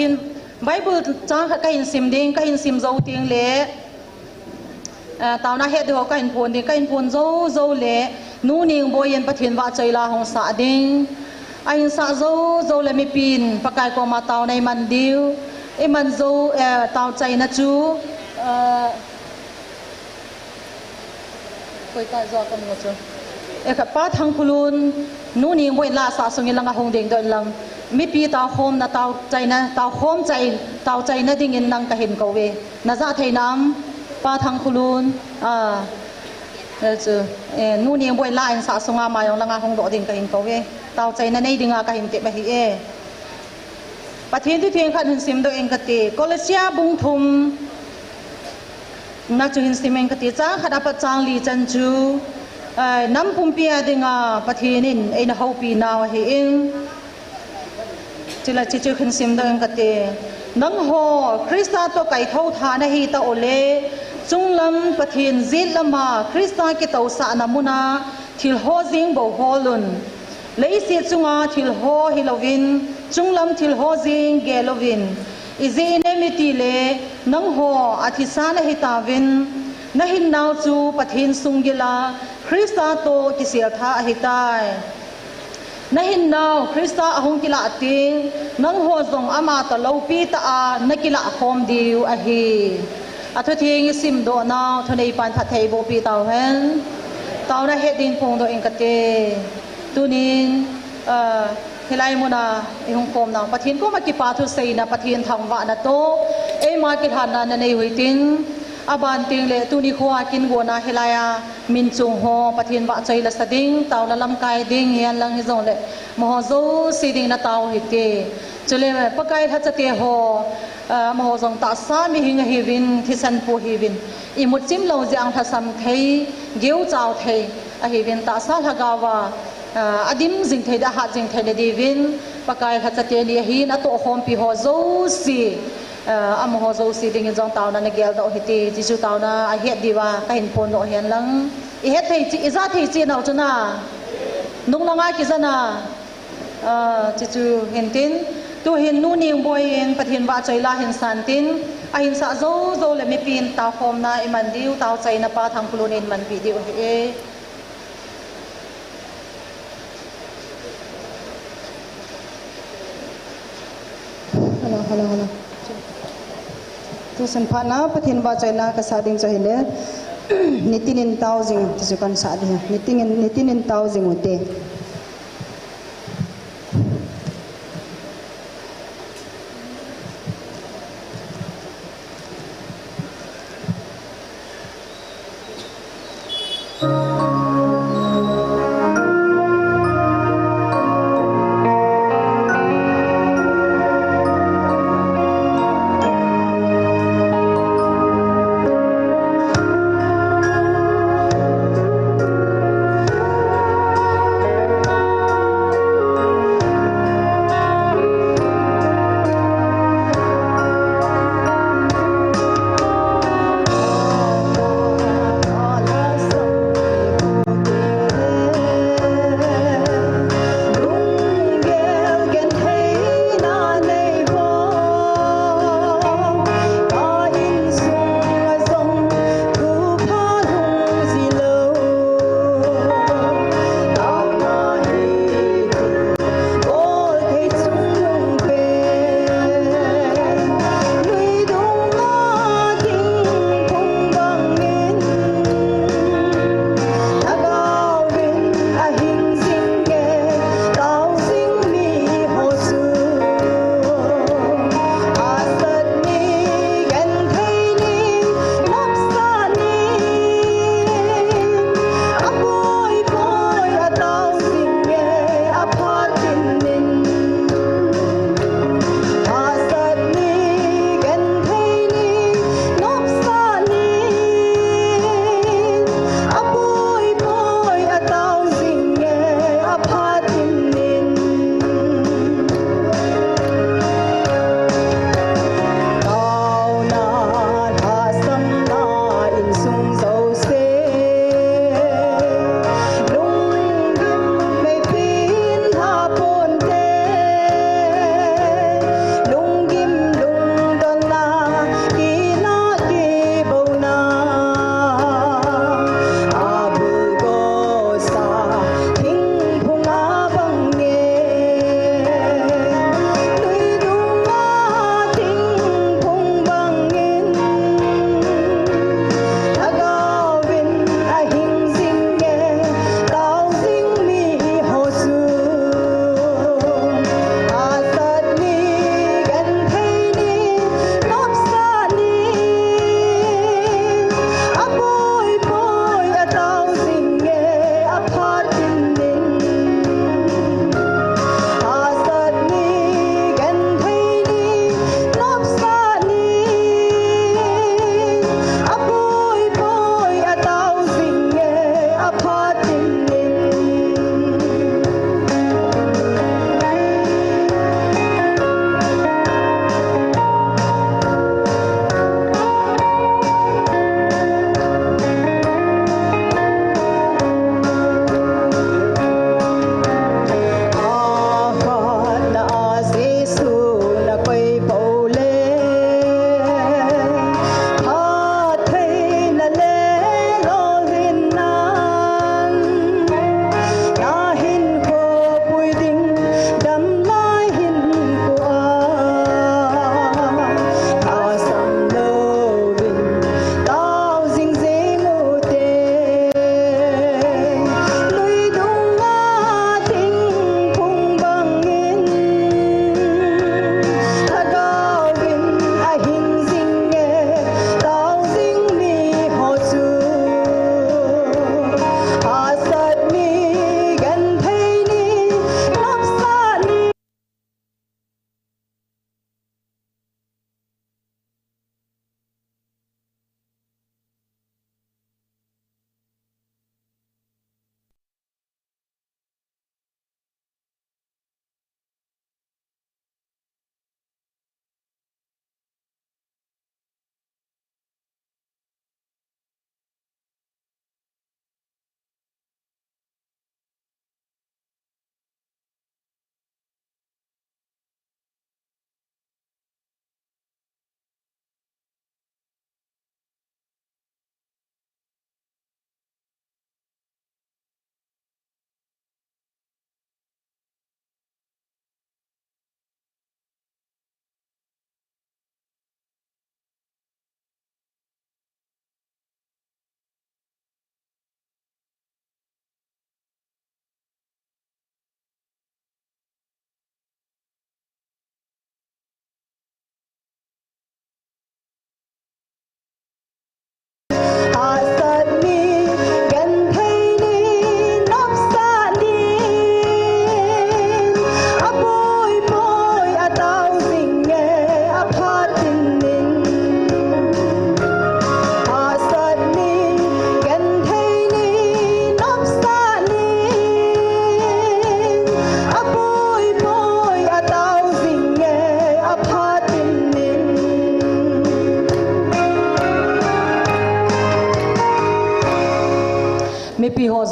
in Bible cha ka in sim ding ka in sim zo ting le tao na he do ka in phun zo le nu ning boy in pathin wa chai la hong sa ding ain sa zo le mi pin pakai ko ma tao nei man diu e man zo tao chai na chu koi ta zo ka mo chu e ka pa thang phulun nu ning boy la sa sung lang hong ding do lang mi pi tao khom na tao chai na tao khom chai na ding in nang ka hin ko we na za thei nam pa thang khulun chu nu ning boy la in sa sunga ma yong lang hong do ding ka hin ko we tao chai na nei dinga ka hin te ba hi e pathin ti thing khan hin sim do eng ka ti kolasia bung thum na chu hin sim eng ka ti cha khada pa chang li chan chu nam pum pia dinga pathin in ein ho pi naw hi ing chila chi chu hin sim do eng ka ti nang ho krista to kai tho tha na hi ta ole chunglam pathin zil lama krista ki to sa namuna thil ho jing bo holun lấy xe chunga thil ho hilovin chunglam thil ho jing gelovin izi nemiti le nang ho athisana hitavin na hin naw chu pathin sungila krista to kisil tha hitai na hin naw krista ahong kila ating nang ho zong ama ta lopi ta a nakila khom diu a hi atho thing sim do naw thonei pan tha thei bo pi taw hen taw na hedin pong do engkate tunin hilai muna ihong kom na pathin ko makipa thu sei na pathin thangwa na to e ma ki than na nei huitin aban ting le tuni khwa kin go na hilaya min chung ho pathin wa chai la sading taw na lam kai ding hian lang hi zong le mo zo si ding na taw hi te chule pakai tha chate ho mo zong ta sa mi hing hi win thisan pu hi win i mut chim lo jang tha sam thei geu chaw thei a hi win ta sa thagawa adim jing thei da ha jing thei le divin pakai kha chate ni hi na to khom pi ho zo si am ho zo si ding jong taw na gel do hiti ji chu taw na a het diwa ka hin phon do hian lang i het thei chi za thei chi naw chuna nung na nga ki zana chi chu hin tin tu hin nu ning boy in pathin wa chai la hin san tin a hin sa zo le mi pin taw khom na i man diu taw chai na pa thang kulun in man pi diu he hello tu san phana pathin ba chaina ka sading chahile nitinin thousand tu kan sadi nitinin thousand hote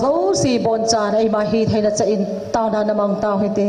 zo si bon chan ai ma hi theina cha in taw na namang taw hete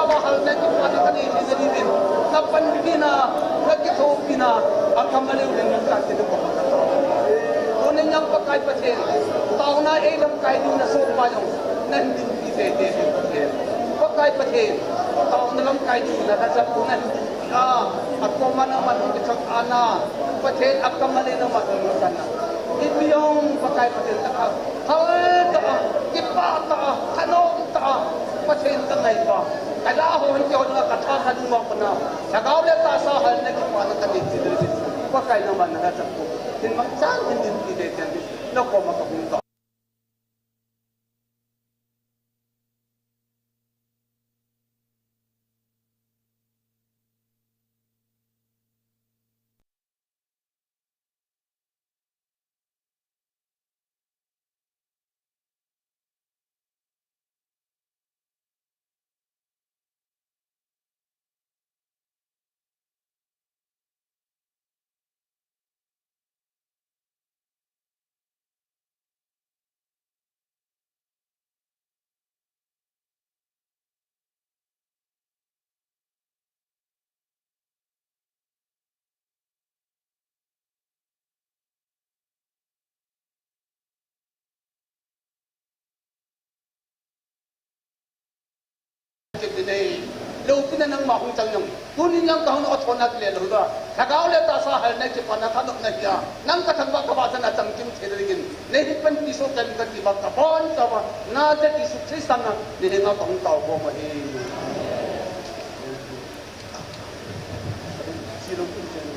bahal na ki pa ka ni ni din na pandina na ki tho pina akam ale ulen ka ti ko onen yang pakai paten tau na e lam kai du na so pa yong nan din ki te pakai paten tau na lam kai du na ka ku nan ako man naman ki sak ana paten akam ale na ma kana ibiyong pakai paten ta hal ta ki pa ta kanong ta paten ta nai pa kala ho hin ko na ka tha ka du ma pa na sagau le ta sa hal na ki pa na ka ni ti pakai naman na sa ko din ma chan din ki de ten no ko ma ka hun ta today lo pina nang ma hung chang nyong tunin yang ka no thona le lo da thagao le ta sa hal na ki pana ka no na ya nang ka thang ba ka ba na chang kim the rin ne hi pan ti so kan ka ti ba ka bon ka ba na te ti su kristan na ne ma ka hung tao bo ma he silo kun chen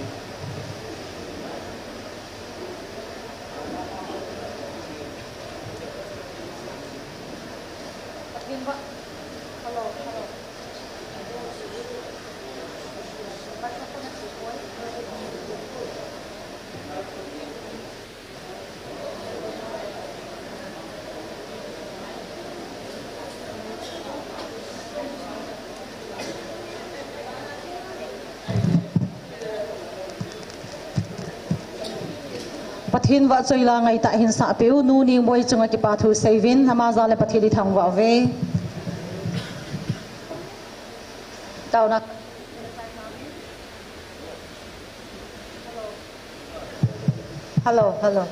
Pathin wa choi la ngai ta hin sa peu nu ni moi chunga ki pa thu sevin hama za le pathili thang wa ve tau na hello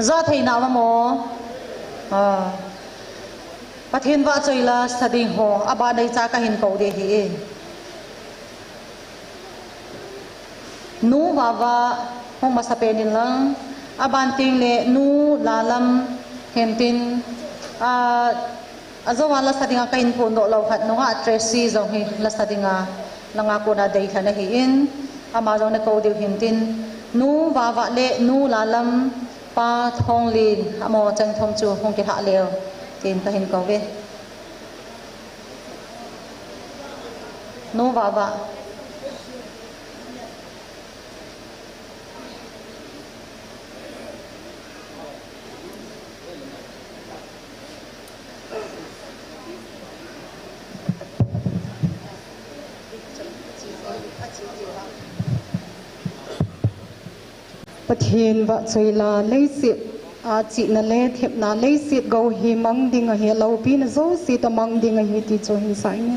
za thei na ma mo pathin wa choi la sading ho aba dai cha ka hin ko de hi nu wa hong ma sa pe nin lang abanting le nu lalam hemtin azawa la sadinga kain po no lo khat nonga tresi zong hi la sadinga langa ko na dei thana hi in ama zong na ko deu hemtin nu wa le nu lalam pa thong lin amo chang thom chu hong ki ha leo tin ka hin ko ve nu wa Pathin wa choi la lei sit a chi na le thep na lei sit go hi mang ding a he lo pi na zo si ta mang ding a hi ti cho hi sai ne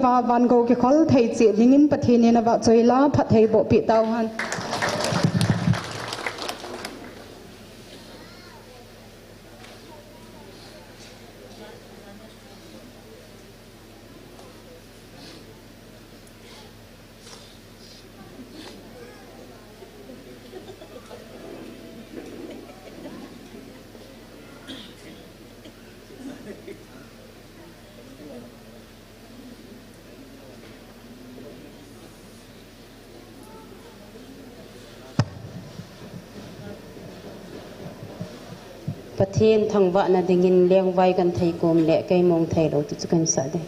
wa van go ke khol thei che dingin pathini na wa choila phathei bo pi tau han Pathin thang wa na dingin leng vai kan thai kum le kai mong thai lo tu kan sa de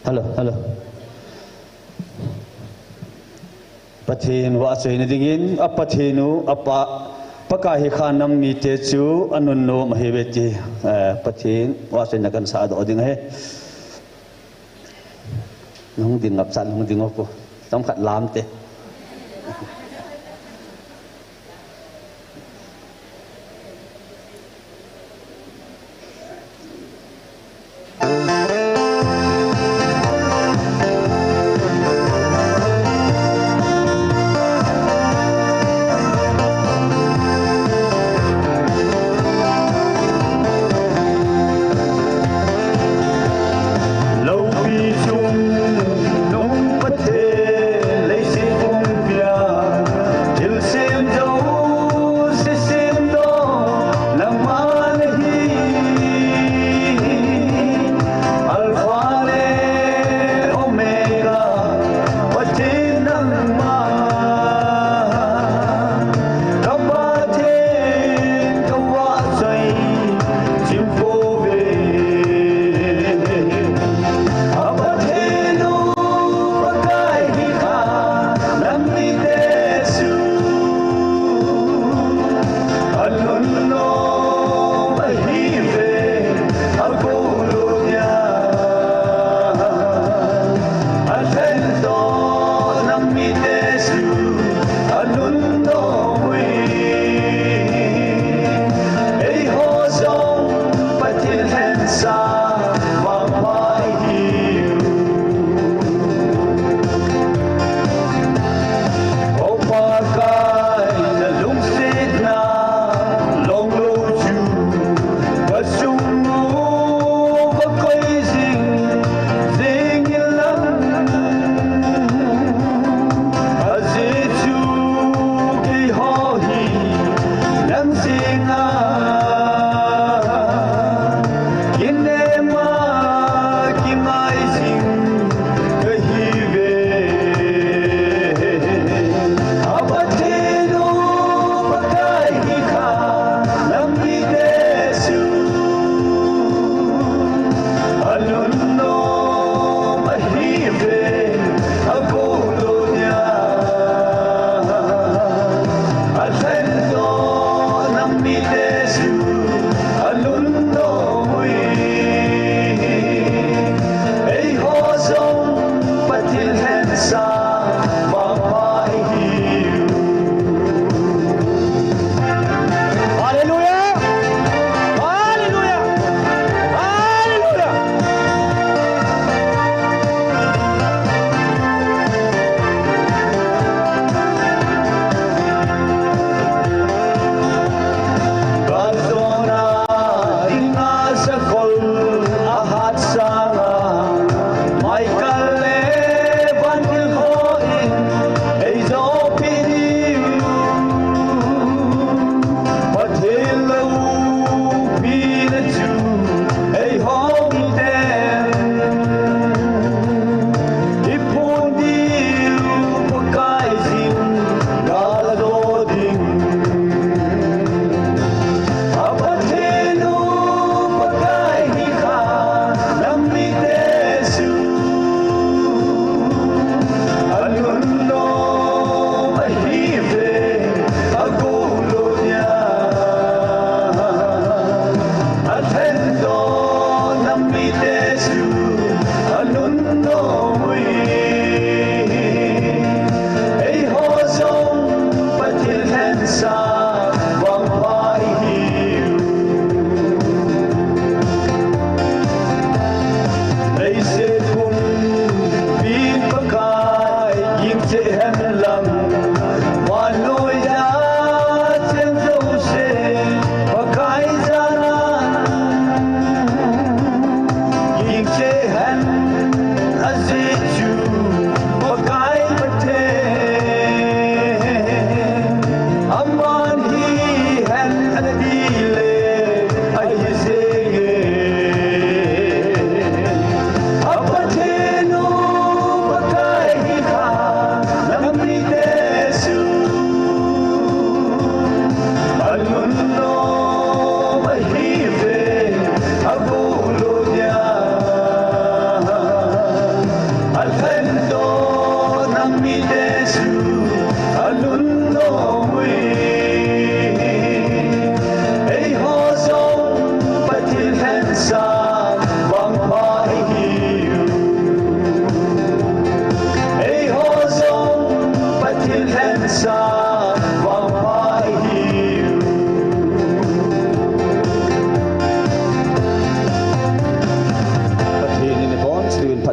Hello. Pathin wa chei na dingin a pathinu apa pakahi khanam mi te chu anunno mahibeti pathin wa chei na kan sa do ding he nong ding ngap san nong ding ko tam khat lam te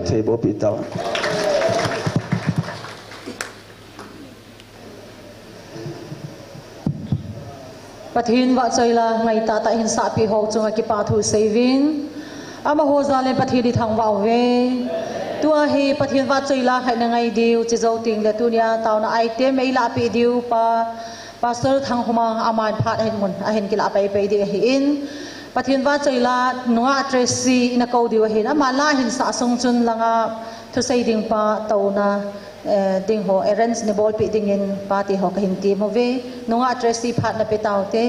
khat thei bo pi taw Pathin wa choila ngai ta ta hin sa pi ho chunga ki pa thu saving ama ho zale pathi di thang wa ve tua hi pathin wa choila khai na ngai diu chi zo ting le tunia taw na item ei la pi diu pa pastor thang huma aman phat hen mun a hen ki la pai pai di hi in pathin wa choila nuwa tracy ina ko diu hin ama la hin sa sung chun langa thu sei ding pa taw na ding ho errands ni bol pi ding in party ho ka hin ti mo ve nunga tracy phat na pe taw te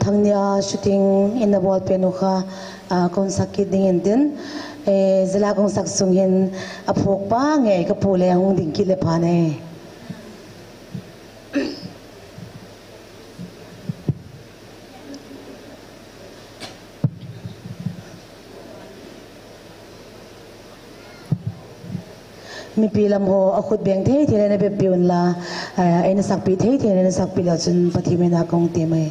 thangnia shooting in the ball penuka kon sakit dingin din zala kong saksung hin apok pa nge kapule hong ding kile pane mi pilam ho akhut beng thei thei na be piun la aina sakpi thei thei na sakpi la chun pathimena kong te mai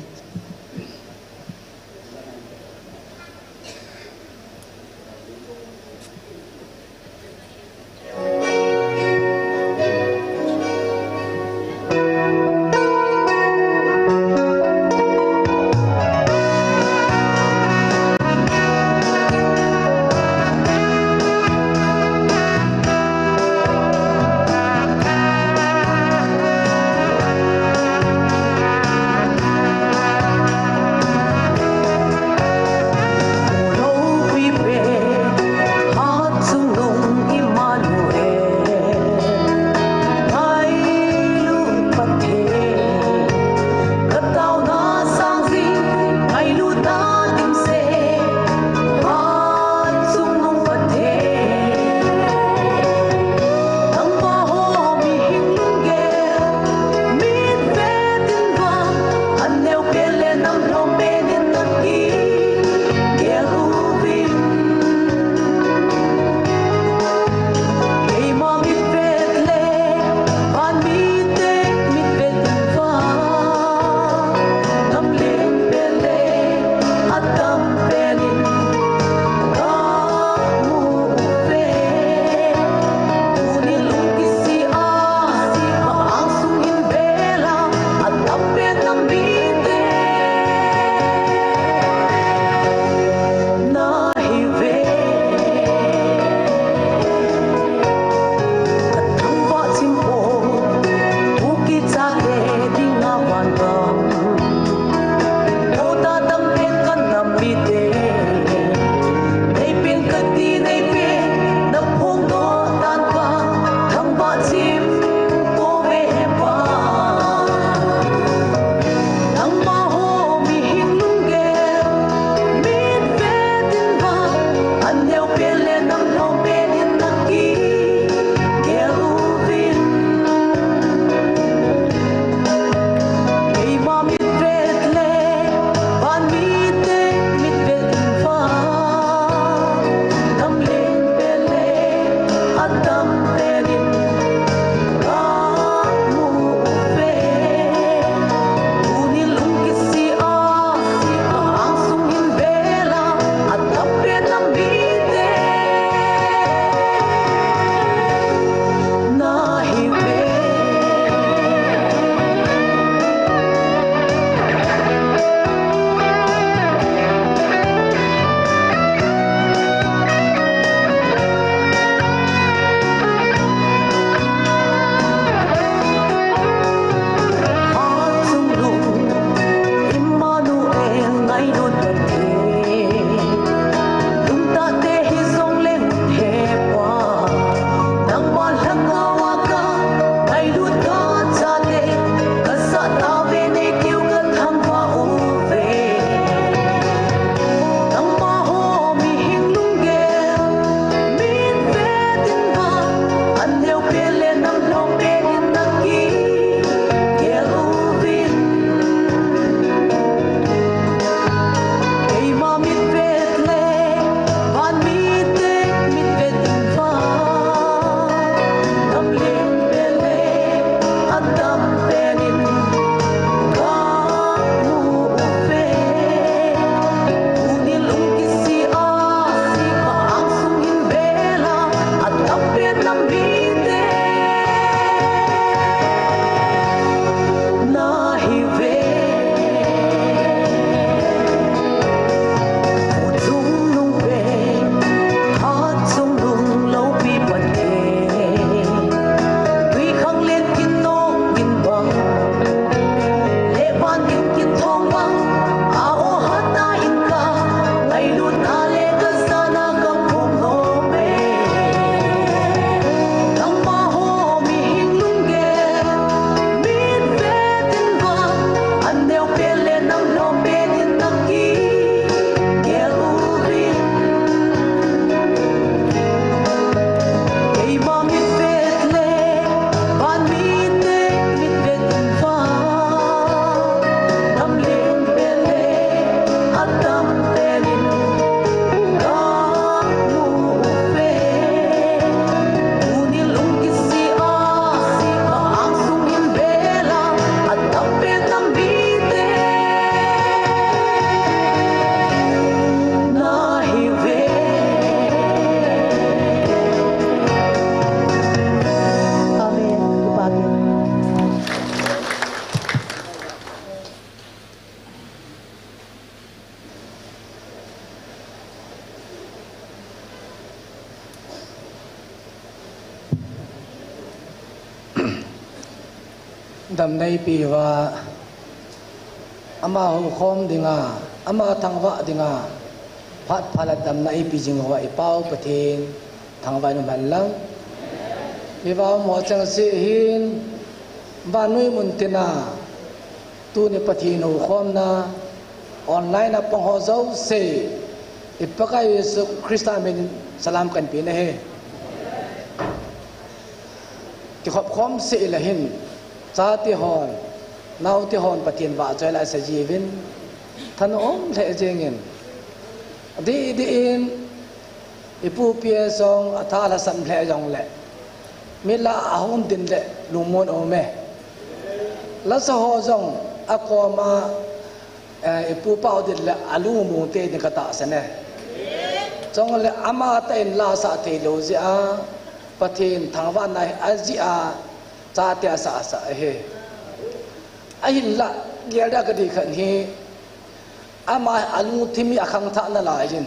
ดำในปีว่าอามาหูคมดิงาอามาทางวะดิงาพัดพลัดดำในปีจิงว่าไอเป้าประเทศทางวันมันลังมีว่าหมอจังสีหินบ้านนุ้ยมุนตินาตูนี่ประเทศหูคมนะออนไลน์นะปงหัวเจ้าเสอิปกายสุคริสต์เป็นสลามกันปีนะเฮที่ขอบคมเสียละหินซาติฮอนนาวติฮอนปฏิญญาใจละสจีวินท่านอมเทเจงินดีอินอิปูเปียซองอัฐาลสัมเพลจงเละมิลาอาหุนดินเละลุงมนโอเมละสหจงอากอมาอิปูเป้าดินเละอาลูมูเตนิกตาสนะจงเละอามาเตนลาสาเทโลเซียปฏิญทางวันในอาเซียจาติอาสาสะเฮไอ้หินละเกี่ยวกับดีขันฮีอามาอันมุทิมีอคังทะนั่นลายจิน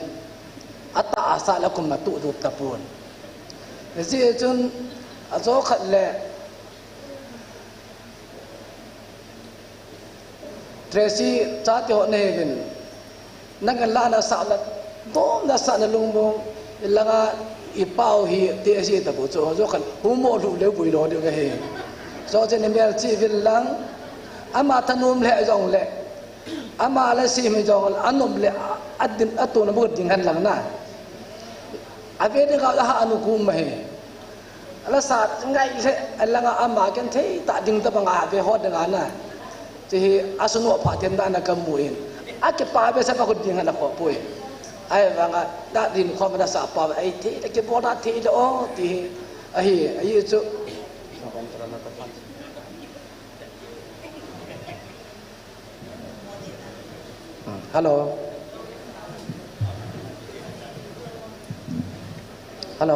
อัตตาอาสาละกุมมาตุดูตะปูนนี่สิจนอาโซขัดเละเทรซี่จาติหัวเนวินนั่งกันลานาสาละโดมนาสาละลุงบงอิลลังอาอีเป้าฮีเตะซีตะปูโซโซขัดหูโมลุเลี้ยวปุยโลเดียวกันเฮโซเจนเมียร์ชีวิลลังอามาธนุมเละจงเละอามาละซีมิจงอันนุมเละอัดดินอัตุนบุตรดิงหันหลังน่ะอาเวดิกาละหาอนุคุมเฮละศาสตร์ไงเละอันลังอามากันเทตะดิงตะบังอาเวฮอดงานน่ะที่อาสนุปะเทนดานะกัมมุอินอาเก็บปาเบสะปะกุดิงหันละขอปุยไอ้บางอ่ะดาดินความรักษาปาไอ้ที่ตะเก็บบ่ได้ที่โอ้ที่ไอ้จุฮัลโหลฮัลโหล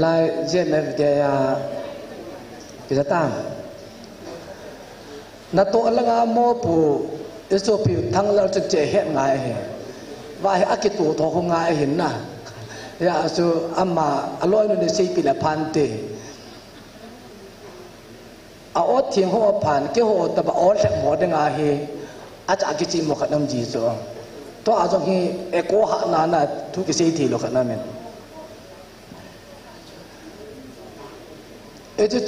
ไล่เจนเดียกิจตามนัตโตละงาโมปูอิสุปิทั้งเราจะเจเหตุไงว่าอากิตูทองไงเห็นนะยาสุอามาอร่อยนุ่นสิปิละพันเตอาอดทิ้งหัวผ่านเกี่ยวแต่บ่อดแหลกหมดไงเฮอาจจะกิจิมขนมจีโซตัวอาจจะฮีเอโกหานานะทุกสิ่งที่โลกนั้นมัน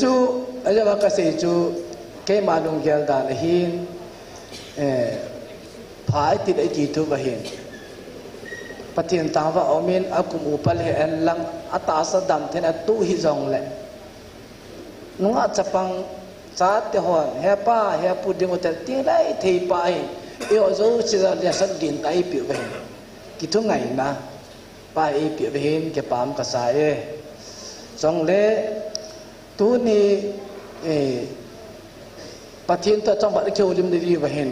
จูอาจจะว่าเกษตรจูเกี่ยมาลงเกลดานหินพายติดไอจีทุบหินปฏิญญาว่าอมินอากุมอุปเลนลังอัตตาสดัมเทนตุฮิจงเละนุ่งอาจจะฟังซาติหอนเฮป้าเฮปุดิงอุตติได้ที่ไปเออจูสิจะเรียสักดินไตปิวไปกิทุงไงนะไปปิวไปหินเก็บปามกษายจงเละตัวนี้ปฏิญญาจังหวัดเขียวลิมดีว่าเห็น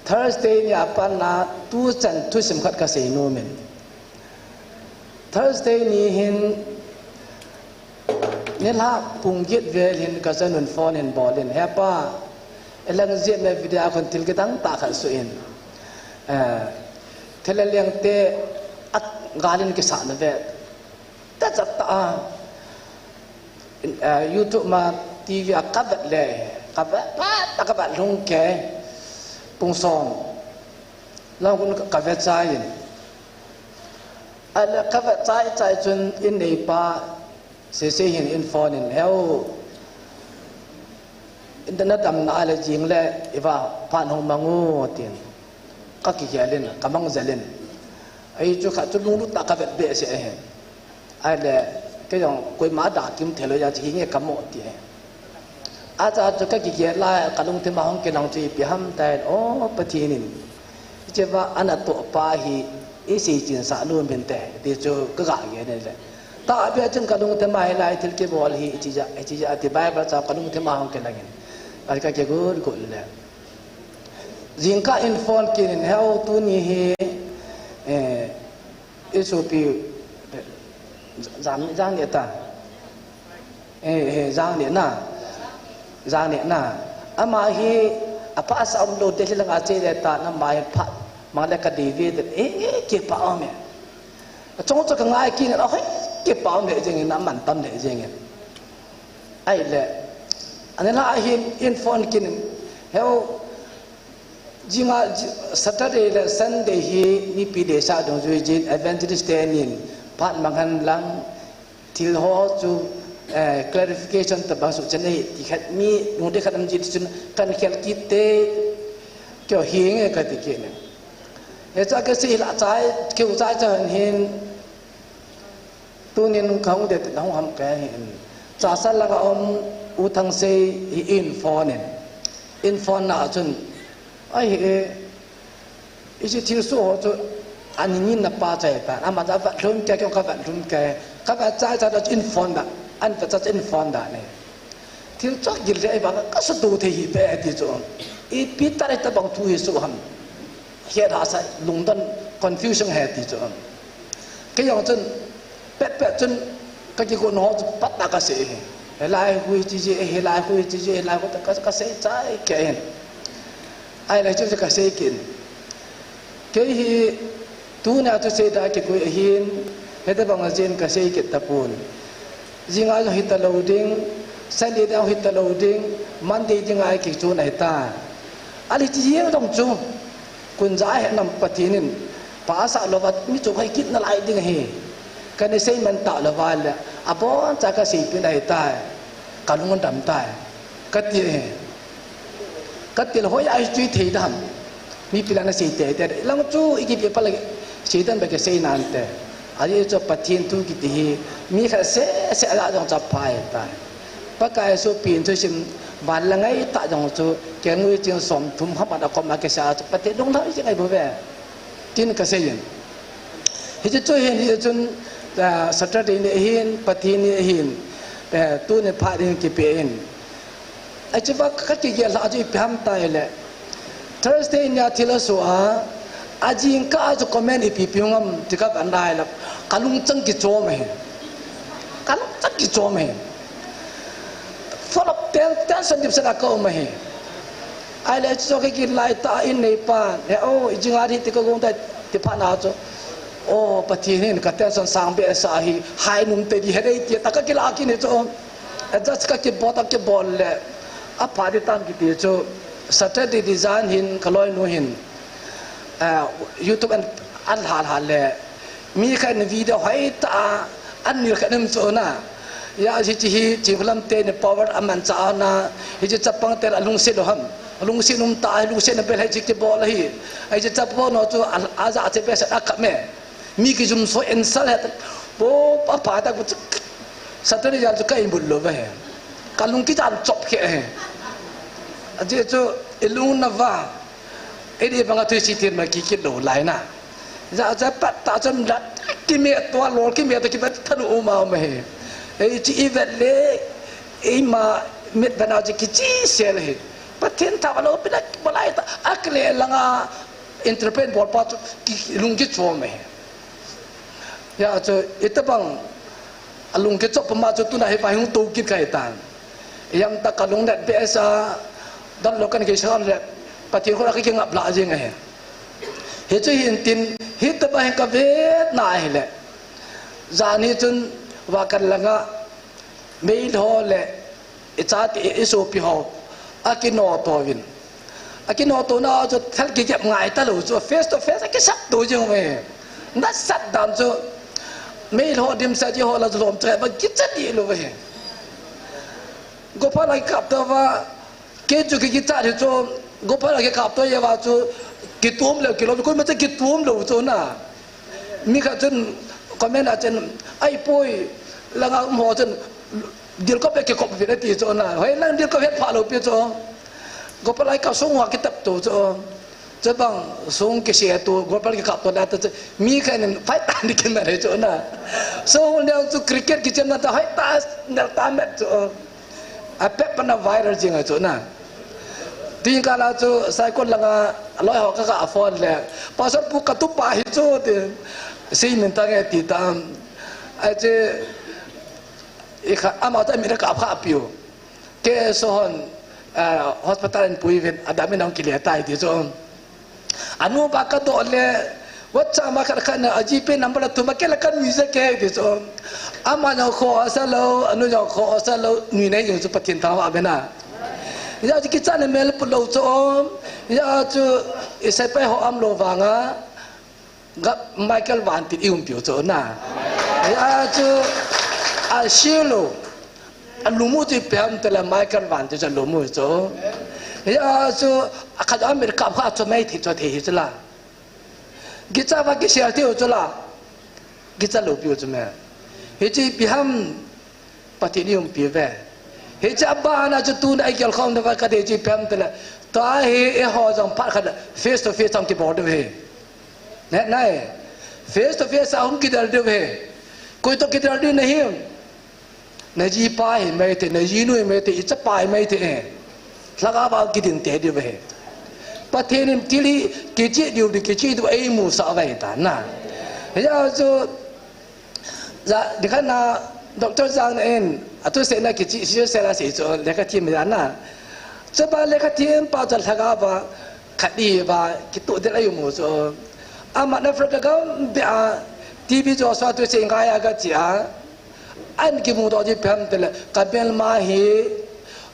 Thursday เนี่ยปันนาตู้จันทุสมขัดกษณูมิน Thursday นี้เห็นนี่ละปุ่งยิดเวลเห็นกษณุนฟอนเห็นบอลเห็นแฮป้าเอลังเจียมวิดีโอคนทิลกิตังตาขัดสุอินเทเลเลียงเตอัดกาลินกิสานเวทแต่จับตาYouTube มาทีวีกับแบบเลยกับแบบตะกับแบบลงแก่ปุ่งซองแล้วคุณกับแบบใจอะไรกับแบบใจจนอินเดียป้าเสียเห็นอินฟอนินเฮลอินเทอร์เน็ตทำอะไรจริงเลยอีว่าผ่านห้องมังงูตีนก็กี่เจริญกับมังเจริญไอ้จุกจุดนู้นตะกับแบบเบสเองไอ้เลยก็ยังคุยมาด่ากิมเทเลยจะทิ้งเงี้ยกำหมดทีอาจารย์จะก็กี่เยล่าการลงที่มาห้องกินลองจีบห้ามแต่โอ้ปะทีนินเจ้าว่าอันนั้นตัวป้าฮีอีสีจินสานุนเป็นแต่เดี๋ยวจะก็กะเงี้ยนี่แหละ ta bia chân kalung te mai lai til ke bol hi chi ja ti bible cha kalung te ma hong ke langin ai ka ke gol gol le jingka in phone kin heo tu ni hi isopi giang ne ta giang ne na ama hi apa sa upload te lang ache de ta na mai pha ma le ka david ke pa ame trong cho ka ngai kin a hoi ke pa me jeng na man tam le jeng ai le anela hi in phone kin heo jinga Saturday le Sunday hi ni pi de sa dong ju jin evangelist te nin pat mangan lang til ho chu clarification ta ba su chen nei ti khat mi nu de khat am ji chun kan khel ki te kyo hi nge ka ti ke ne he cha ka si la chai kyu chai cha hin tu nin khong de ta ham ka hin cha sa la ga om u thang se in phone na chun ai isi til so cho anh nhìn là ba trái ta, anh mà ra vật luôn cái các bạn trái ra đó in phone đã, anh phải ra in phone đã này, til chắc gì đấy bạn có số đồ thì bé thì cho, ít biết ta ta bằng thu số ham, hiện hà sai lung tân confusion hết thì cho, cái dòng chân bé chân cái con nó bắt ta cái gì, lại hui gì lại có cái gì trái cái ai lại cho cái gì kiện cái hi tu na tu se da ke ko hin heta bang ajen ka se ke tapun jinga jo hita loading sunday da hita loading monday jinga ke chu na ta ali ji yeng dong chu kun za he nam patinin pa sa lovat mi chu hai kit na lai ding he kan se man ta lawal abo cha ka se pi dai ta kalungon dam ta katil hoi ai chui thei dam mi pilana se te lang chu iki pe pala sedan ba ke se nan te ari cho pathin tu ki ti mi kha se ala jong chap phai ta pa kai so pin chu sim ban la ngai ta jong chu ke ngui ching som thum ha pa da kom ma ke sa pathe dong thai chi ngai bo ve tin ka se yin hi chu hin hi chun Saturday ne hin pathin ne hin tu ne pha din ki pe in ai chu ba ka ki ge la ju pham tai le Thursday nya thila so a ajing ka ju comment ipi piungam tikap andai la kalung chang ki chom he follow ten san dip sa ka he ai le cho ki lai ta in nei pa he o jinga ri ti ko gong ta ti pha na cho o pati ni ka ten san sang be sa hi hai num te di he dei ti ta ka ki la ki ne cho just ka ki bol le a pa di tam ki ti cho Saturday design hin kaloi no hin YouTube an hal le mi khan video hai ta an nil khanem cho na ya ji chi phlam te ne power aman cha na hi ji chapang te alung se do ham alung se num ta alung se na bel hai ji ke bol hi ai ji chapo no chu aza che pe sa ak me mi ki zum so en sal hat po pa ta ku Saturday ya chu kai bul lo ba he kalung ki jam chop ke he aje cho ilung na va edi banga tu si tin ma ki do lai na za pat ta cham dat ki me to lo ki me ta ki bat thanu o ma me e chi event le e ma mit bana ji ki chi sel he patin ta lo pina balai ta akle langa interpret bol pat ki lung ki cho me ya cho itabang alung ki chop ma cho tu na he pa hung to ki kai tan yam ta kalung dat be sa dan lo kan ke san le patin ko ra ki ngap la je ngai he chu hin tin hit ba he ka ve na he le zani chun wa kan langa mail ho le ichat iso pi ho akino to win akino to na cho thal ki jap ngai ta lo cho face to face ki sap to je me na sat dan cho mail ho dim sa ji ho la lom tre ba ki chat di lo ve gopal ai kap ta wa ke chu ki ta de cho gopal ai kap to ye wa cho ki tum le ki lo ko ma che ki tum lo cho na mi kha chen comment a chen ai poi la nga mo chen dil ko pe ki ko pe ti cho na hoi lang dil ko het pha lo pe cho gopal ai ka song wa ki tap to cho จะบังส่งกิเสียตัวกบลกับตัวนั้นจะมีใครนึงไฟตาดิกันอะไรจุน่ะส่งเดียวจุคริกเก็ตกิจมันจะให้ตาเดลต้าเม็ดจุอาเป็ดปนไวรัสจริงจุน่ะทีนี้การจุใส่คนละร้อยหกก็อัฟอนเลยพอสักปุ๊กกระตุกไปจุดสิ่งมันตั้งแต่ติดตามไอ้เจ้อีกอามาแต่มีนักข่าวภาพอยู่เกสฮอนhospital in Puivin adami nang kileta iti so anu baka do le whatsa makakana ajipe number tu makela kan visa ke iti so ama no kho asalo anu no kho asalo ni nei yung patin tawa bena ya ji kitane mel pulo so ya chu isai pe ho am lo wanga ga Michael Van ti ium piu so na ya chu a shilo lumu tu piham telah Michael Van tu jadi lumu itu, ya so kalau Amerika apa tu mai ti tu ti itu lah, kita bagi siapa tu itu lah, kita lupa itu mana, itu piham pati ni piwe, itu apa anak tu tu nak ikut kau nak kata itu piham telah, tahi hojang pak kata face to face ang kita bodoh he, naik face to face ang kita bodoh he, kau itu kita bodoh nahi. Naji pai mai te naji nu mai te icha pai mai te laga ba gidin te de be pathenim tili kichi diu di kichi du ai mu sa vai ta na ya so za dikana Dr. Zhang en atu se na kichi si se la se so le ka tim ya na so ba le ka tim pa za laga ba khadi ba kitu de ai mu so ama na fra ka ba TV jo so tu se ngai aga chia anh kia mua đó chỉ phèm thế là cái bên mà hi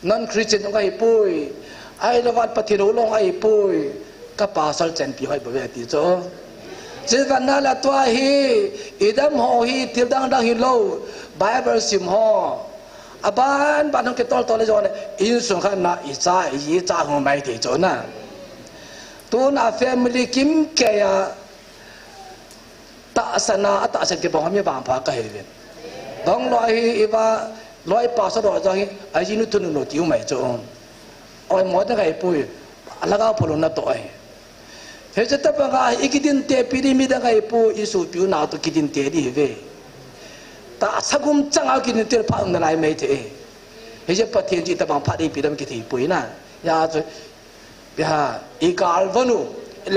non Christian cũng hay bôi ai là vật bát thiêu long hay bôi cái bà sal chen pi hay bôi thì cho chỉ cần là tua hi idam ho hi thiêu đang hi lâu Bible sim ho aban bạn không cái tol tol rồi này in xuống khăn na ý cha không mấy thì cho na tu na family kim kaya ta sana cái bóng như bảng phá cái gì dong loi iba loi pa sa do jang ai jinu tunu no tiu mai cho oi mo da kai pui alaga pholo na to ai he jata pa ga ikidin te piri mi da kai pu isu piu na to kidin te di ve ta sagum chang a kidin te pa ng nai mai te he je pa thien ji ta bang pha di pi dam ki thi pui na ya cho ya igal vanu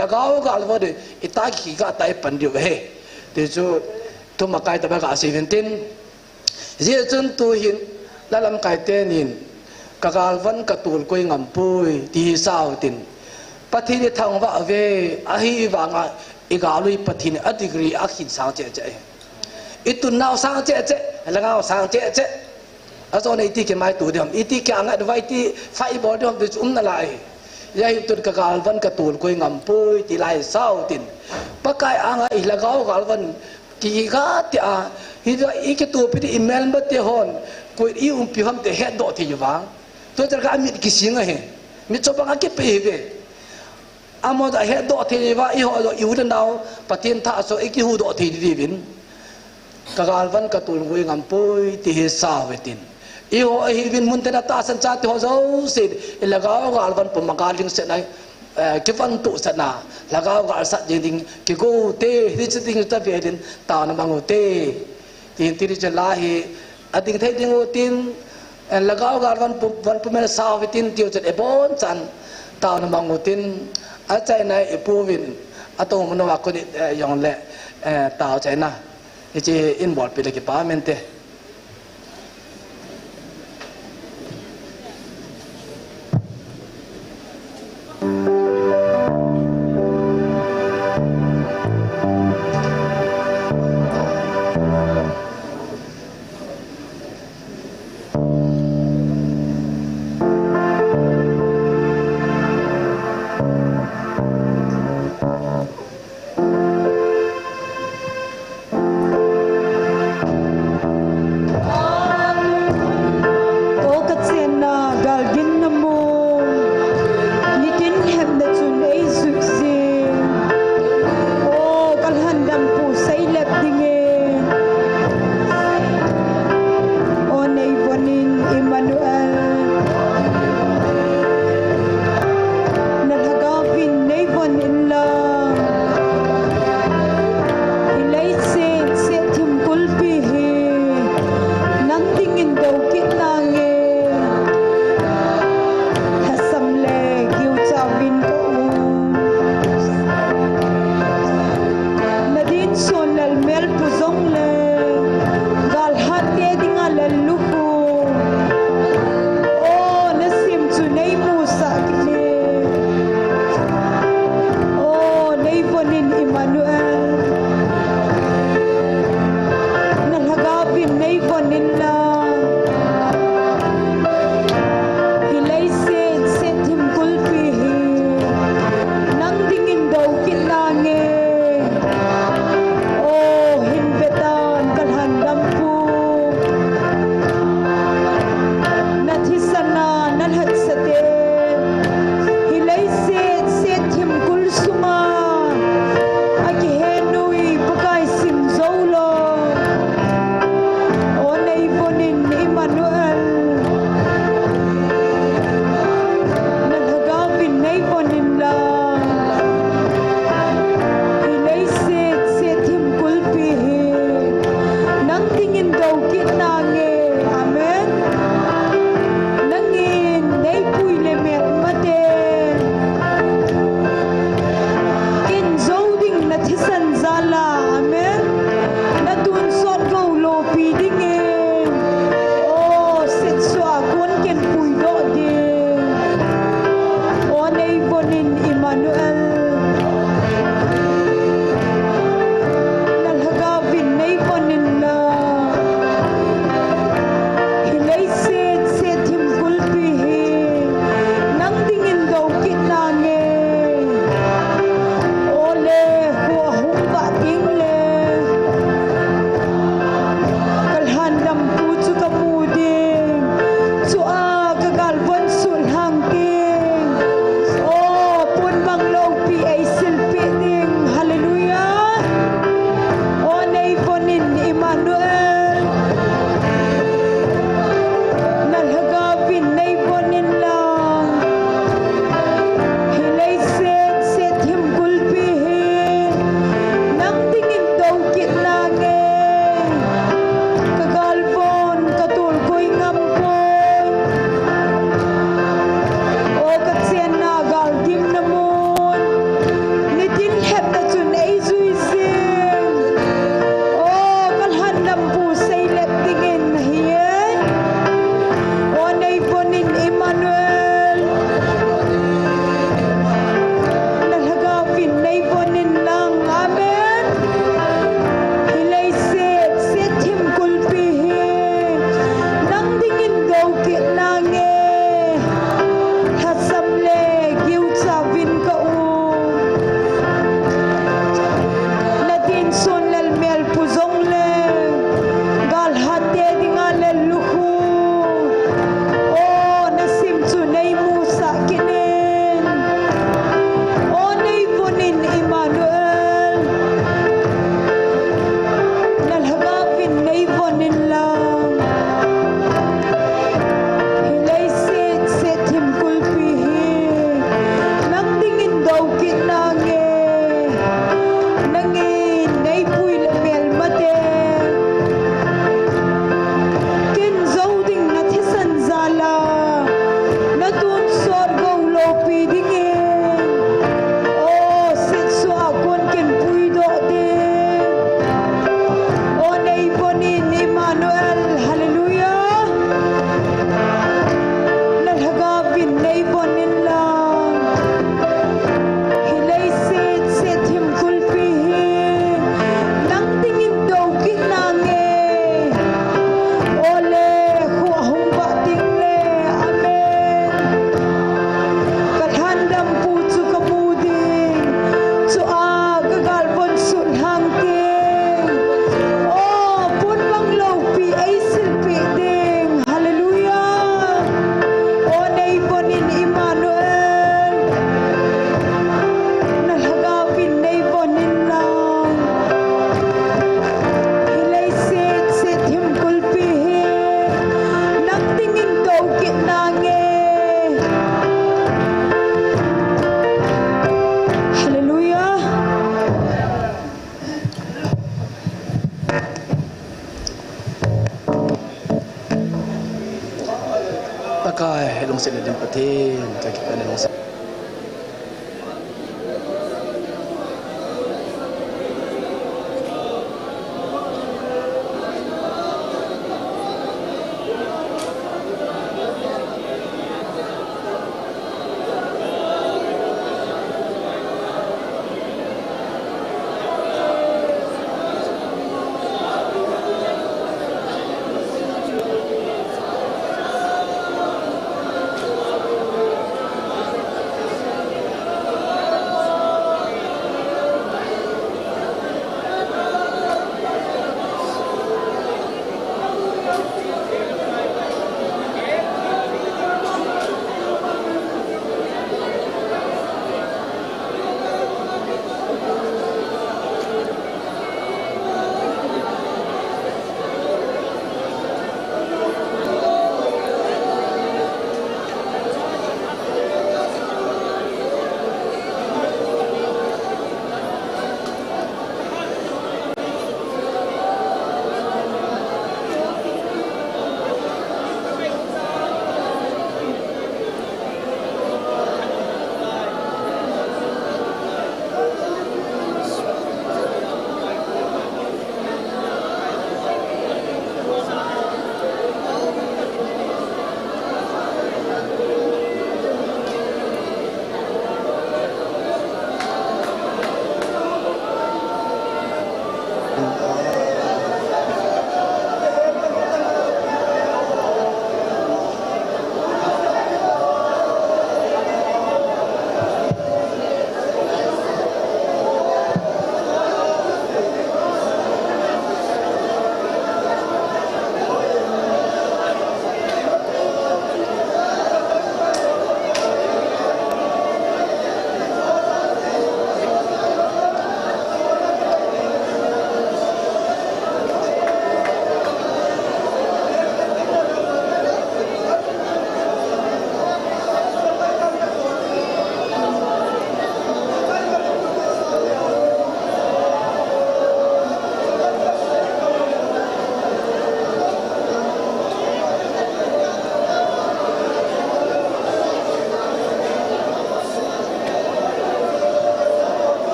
lagao gal vade ita ki ga tai pan di ve te jo to makai ta ba ga 17 Dia tu hin dalam kaitan ini kagalvan katul koi ngampui di sao tin pati ni thang wa ve ahi wanga igalui pati ni adigri akhin sang che che itu nau sang che che langau sang che che aso nei ti ke mai tu dem iti ke anga dwai ti fai bo dem de na lai ya itu kagalvan katul koi ngampui ti lai sao tin pakai anga ilagau galvan ki ga ti a hidu ike tu pi email ma te hon ko i pi ham te head do te yuwa to tar ka mi ki singa he mi chopa ka ke pe be amo da head do te yuwa i ho do i u nau patin tha so iki hu do te di bin ka gal van ka tul ngui ngam poi ti he sa wetin i ho hi bin mun te na ta san cha te ho zo se ilaga gal van pu magaling se nai cái văn tụ sát na là cái gọi sát gì đình cái cô tê đi chơi đình ta về đến tao nó bằng tê thì đi chơi lá hi à đình thấy đình tin là cái gọi văn mình sao với tin tiêu chơi bốn chân tao nó bằng tin ở trái này bùa vin à tôi muốn nói cái này dùng lệ tao trái na thì chỉ involve bị cái ba mình thế vonin Emmanuel nalhaga vin nei vonin la hilai se thim kulpi hi nang dingin do kinange ole ho hum ba ting le kalhan dam pu chu ka mu ding chu a ka gal von sul hang king o pun bang lo pi ai sil pi ding hallelujah o nei vonin Emmanuel nalhaga vin nei vonin lang hilai se thim kulpi hi nang dingin do kit na nge kagal von katul koi ngam koi o katsien na gal dim na mon ni tin het na chun ei zui sing o kalhan nam pu sei lep dingin na hiyen o nei vonin Emmanuel nalhaga vin nei vonin lang amen hilai se thim kulpi hi nang dingin do kit na nge hasam le giu cha vin ka u na din son lel mel pu zong le gal hatte dinga le luhu o na sim chu nei mu sa kinin o nei vonin Emmanuel nalhaga vin nei vonin lang hilai se thim kulpi hi nang dingin do kit na nge nangin nei pui le mel mate kin zo ding na thisan zala na tun sor go lo pi dingin o sit so akon ken pui do ding o nei vonin Emmanuel hallelujah nalhaga vin nei vonin lang hilai se thim kulpi hi nang dingin do kit na nge ole hu hum ba ting le amen kalhan dam pu chu ka mu ding chu a ka gal bon sul hang king o pun bang lo pi ai sil pi ding hallelujah o nei vonin Emmanuel nalhaga vin nei vonin lang hilai se thim kulpi hi nang dingin do kit na nge hallelujah takai long sin din patin ka ki pa long sin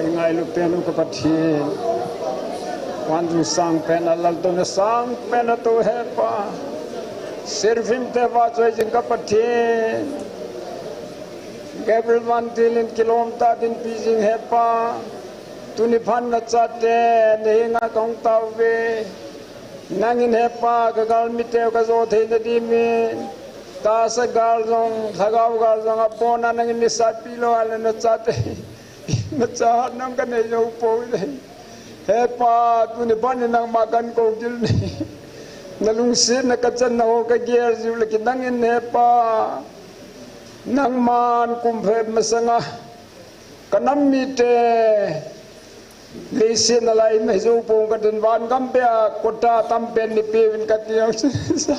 ingai lu penu ka pathi wan du sang pen alal to na sang pen to hepa servim te va choi jing ka pathi Gabriel van tilin kilomta din pising hepa tuni phan na chate ne nga kong tau ve nangin hepa ka gal miteu ka zo the na di min ta sa gal jong thagau gal jong apona nangin ni sat pilo ala na chate na cha nang ka nei jo po de hepa tuni phan nang makan ko gil ni nalung sin na ka chan na ho ka ger ju le ki nangin hepa nang man kumphe masanga kanam mite lesin alai me zo pong ka den wan gam pe kota tam pen ni pe win ka tiang sa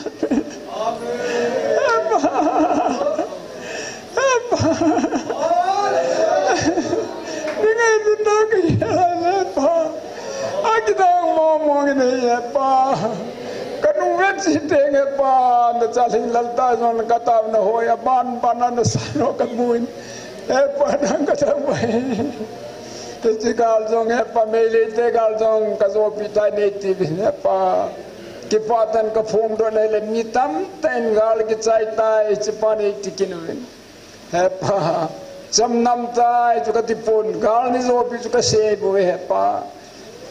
dengan kita ke pa akita mo ne pa kanung vet si teng pa na chaling lalta non kata na hoya ban banan sa no ka muin pa nang ka tamai te gal jong pa mele te gal jong ka zo pitai ne ti ne pa ki patan ka phom do le mitam ten gal ki chai tai chipani tikinwin pa jam nam tai chu ka ti pon gal ni zo pi chu ka se bo pa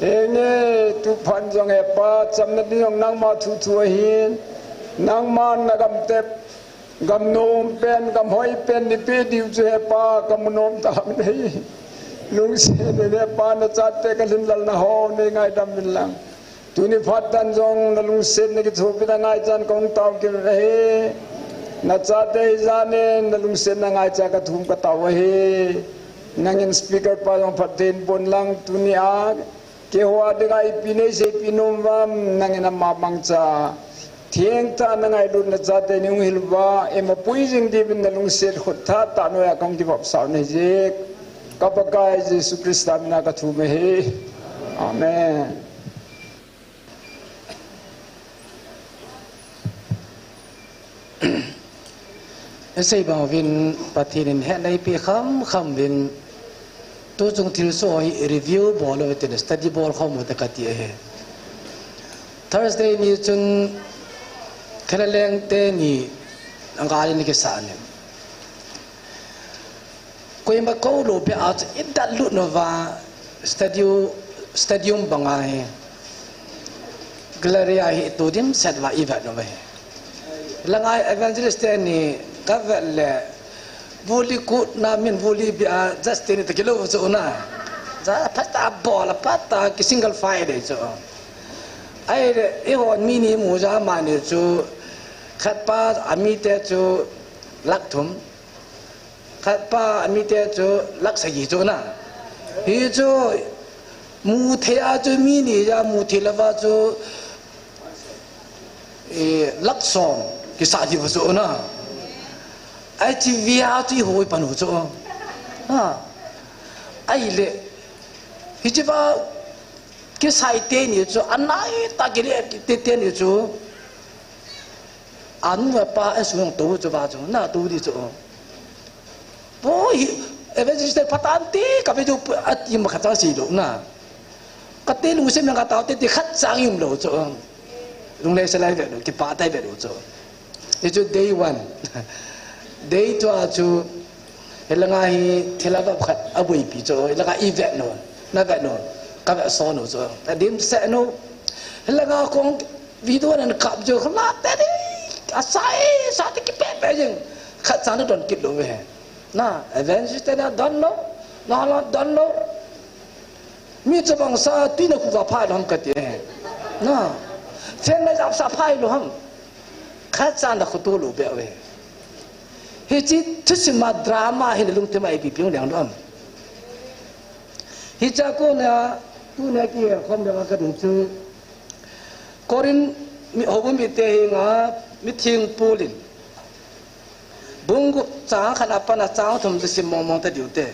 enge tu phan jong pa cham na ni nang ma thu thu hin nang man na gam te gam nom pen gam hoi pen ni pe diu chu pa gam nom ta nei lung se ne pa na chat te ka lim lal na ho ne ngai dam min lang tu ni phat tan jong na lung se ne ki thu pi na ngai chan kong taw ki re na chat te jane na lung se na ngai cha ka thum ka taw he nangin speaker pa jong phat ten bon lang tu ni a ke hoa de gai pine se pinom wam nangena ma mangcha thieng ta nangai lu na cha te ning hilwa ema puijing di bin nalung set khot tha ta no ya kong ki bop saw ne je kapakai jesu krista na ka thu me he amen sei ba vin pathin he nei pi kham vin tu chung thil so review bol lo te study bol khom ta ka ti he Thursday ni chun khalaleng te ni angal ni ke sa ne koi ma ko lo pe a idal lu no va stadium banga he gloria hi to dim set va iva no ve langai evangelist ni ka le voli ku na min voli bi a just ni te kilo so na za pata bola pata ki single fire de so ai e hon mini mu za ma ni chu khat pa ami te chu lak thum khat pa ami te chu lak sa yi chu na hi chu mu the a chu mini ya mu the la va chu e lak som ki sa ji so na ai chi via chi hoi pan ho cho ha ai le hi chi va ke sai te ni cho anai ta ke te te ni cho an wa pa a su to cho va cho na to di cho bo hi evangelist patanti ka be jo at yim kha ta si lo na ka te lu se me ka ta te khat sang yum lo cho lung le se lai ve lo ki pa tai ve lo cho e jo day 1 day to chu helanga hi thelaba khat abui pi cho helanga event no na va no ka va so no cho ta dim se no helanga kong video nan kap jo khla te di asai sa ti ki pe jing khat san don kit lo ve na event te na don no na la don no mi cha bang sa ti na ku va pha dom ka te na fen na jap sa phai lo ham khat san da khu to lo be ve he chi thusima drama he lung te mai pi pyong liang dom hi cha ko na tu na ki khom da ka dum chu korin mi hobum mi te nga mi thing pulin bungu cha khana pa na cha thum se sim mong mong ta diu te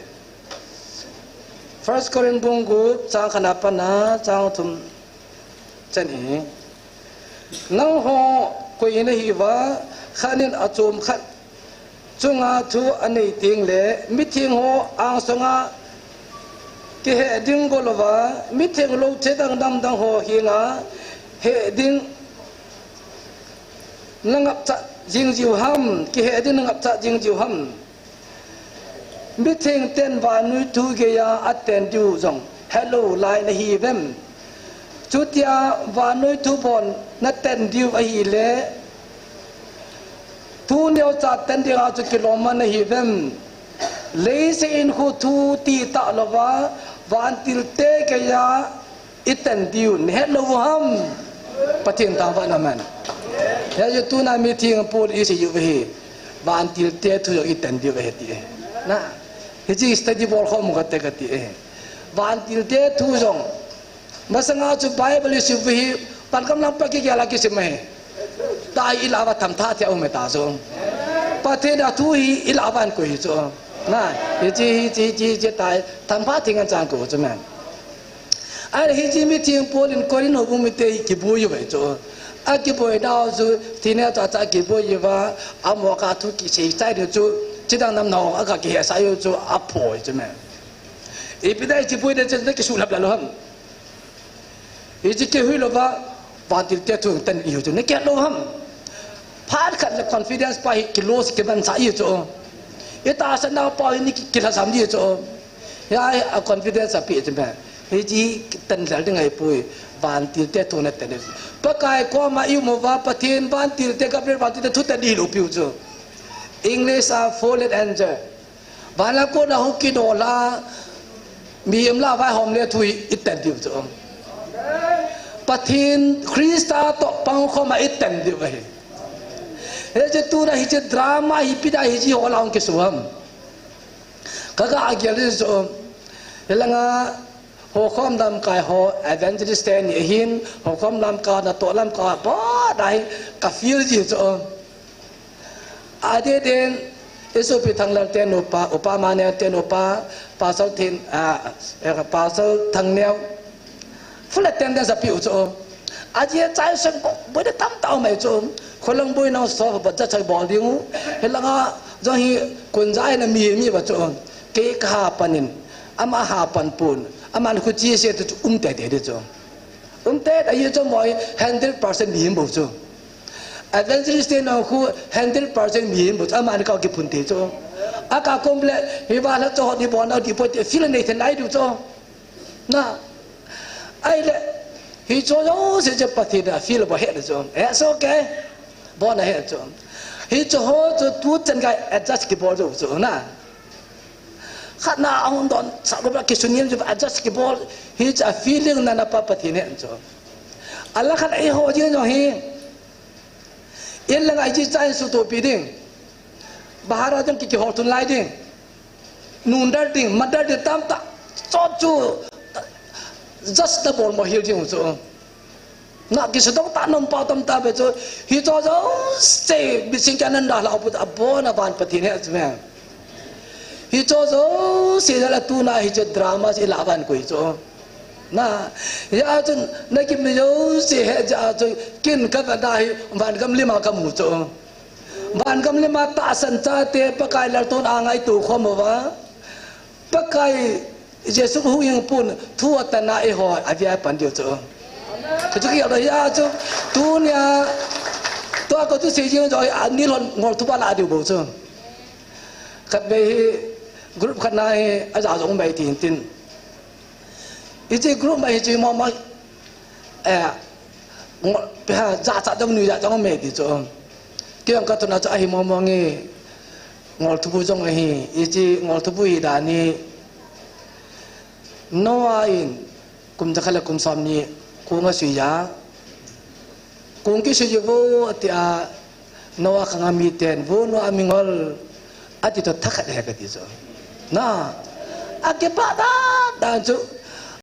first korin bungu cha khana pa na cha thum chen hi nang ho ko ina hi wa khanin achom khat chunga thu anei ting le mi thing ho ang songa cái hệ đinh gọi là vả mít thèn lâu chế đang đâm đang hồ hi ngã hệ đinh năng ngập chặt riêng diều hầm cái hệ đinh năng ngập chặt riêng diều hầm mít thèn tên và nuôi thu cái à tên diều rong hello lại là hi vem chút ya và nuôi thu bọn nó tên diều ở hi lệ thu nêu chặt tên diều à chút cái lom mà hi vem lấy sẽ in khu thu ti tạ là và til te cái ya iten diu hello ham patin ta va naman ya yo tu na meeting pol is you ve và til te thu yo iten diu ve ti na he ji study bol khom ga te ga ti và til te thu jong masanga chu bible is ve pan kam lam pa ki ya la ki se me tai ilawa tham tha te o me ta so patin da thu hi ilawan ko hi so na he tai tham pha thing an chang ko chu man ai he ji meeting polin korin ho bum te ki bu yu be chu a ki boy dao chu thina cha ki bu yu wa amo ka thu ki sei sai de chu chi dang nam no a ka ki sa yu chu a pho chu man e bi dai chi bu de chen de ki su lap la lo ham he ji ke hui lo wa til te thu tan yu chu ne ke lo ham phat khat le confidence pa hi ki lo ki ban sa yu chu ita sa na pa ni kila sam di cho ya a confidence a pi chemba he ji tan dal de ngai pui van til te to na te pa kai ko ma yu mo va pathin van til te ka bre van til te thu ta di lo piu cho english a fallen angel van la ko na ho ki do la mi em la vai hom le thui iten diu cho pathin krista to pang kho ma iten diu vai he je tu na hi je drama hi pida hi ji ho laung ke suam kaga agyal zo helanga ho khom dam kai ho evangelist ten hin ho khom lam ka na to lam ka ba dai ka feel ji zo ade den eso pi thang lar ten opa ma ne ten opa pa sau thin pa sau thang neo full ten da pi zo aje chai sen ko bo de tam tao mai zo kholang boy na so ba cha chai bol diu helanga zo hi kun jai na mi ba cho ke ka panin ama ha pan pun ama khu chi se tu te de cho te ai cho moi 100% mi bo cho evangelist na khu 100% mi bo ama ka ki pun te cho aka komple hi ba la cho di bon na di po te feel nei the lai du cho na ai le hi cho yo se je pathi da feel ba he cho it's okay bon na he cho hi cho ho cho tu chen ga adjust ki bo cho na khát na ông đón sao có cái suy nghĩ adjust cái ball he a feeling na pa pathi ne cho Allah khát ai ho je no hi yên là ai chỉ chạy số tổ pi ding bahar ajang ki ho tun lai ding nun dar ding madar de tam ta cho chu just the ball mo hil jing so na ki so ta nom pa tam ta be cho hi cho se bi sing kan na la abo na ban pathi ne me hi cho se la tu na hi che drama se lawan ko hi cho na ya chun na kim ne yo se he ja cho kin ka ba dai van gam lima ka mu cho van gam lima ta san cha te pakai lar ton angai tu khom wa pakai jesu hu yang pun thu ta na e ho avia pan dio cho cái chỗ kia là ya cho tu nya to ko tu se jing rồi ni lon ngol tu ba la dio bo cho kat be group khat nai a ja jong bai tin tin ije group mai ji mo ma pe ha ja cha dong nu ja jong me ti cho kiang ka to na cha hi mo mo nge ngol tu bu jong hi ije ngol tu bu hi da ni no in kum ja khala kum sam ni ku nga suy ya kung ki suy vô ti a no ka nga mi ten vô no amingol ati to thakat he ka ti so na a ke pa da chu